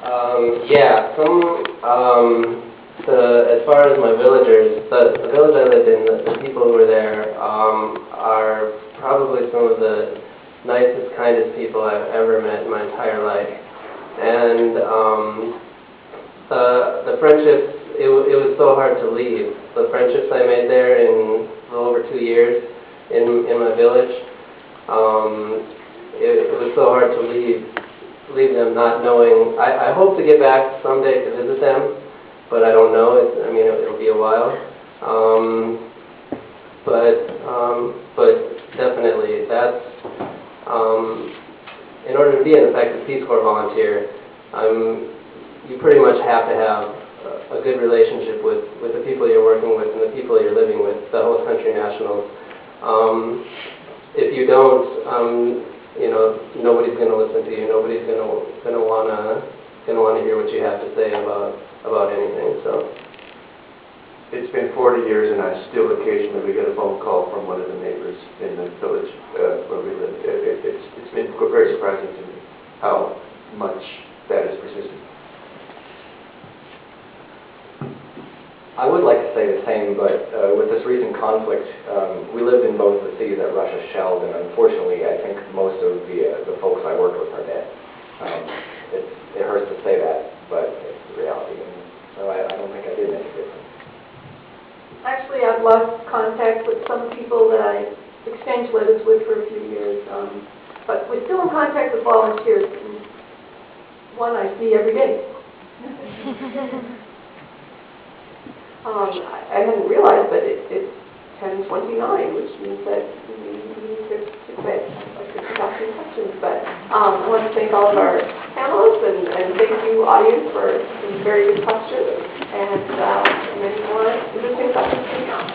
Yeah, as far as my villagers, the village I lived in, the people who were there are probably some of the nicest, kindest people I've ever met in my entire life. And the friendships, it was so hard to leave. The friendships I made there in a little over 2 years in my village, it was so hard to leave them not knowing. I hope to get back someday to visit them, but I don't know. I mean, it'll be a while. But definitely, that's in order to be an effective Peace Corps volunteer, you pretty much have to have a good relationship with the people you're working with and the people you're living with, the host country nationals. If you don't, you know, nobody's going to listen to you. Nobody's going to want to hear what you have to say about anything. So it's been 40 years, and I still occasionally get a phone call from one of the neighbors in the village where we live. It's been very surprising to me how much that has persisted. I would like to say the same, but with this recent conflict, we lived in both the cities that Russia shelled, and unfortunately, I think most of the folks I worked with are dead. It hurts to say that, but it's the reality, and so I don't think I did make a difference. Actually, I've lost contact with some people that I exchanged letters with for a few years, but we're still in contact with volunteers. And one I see every day. I hadn't realized that it's 10:29, which means that we need to quit. I could ask some questions, but I want to thank all of our panelists and thank you, audience, for some very good questions and many more interesting questions coming out.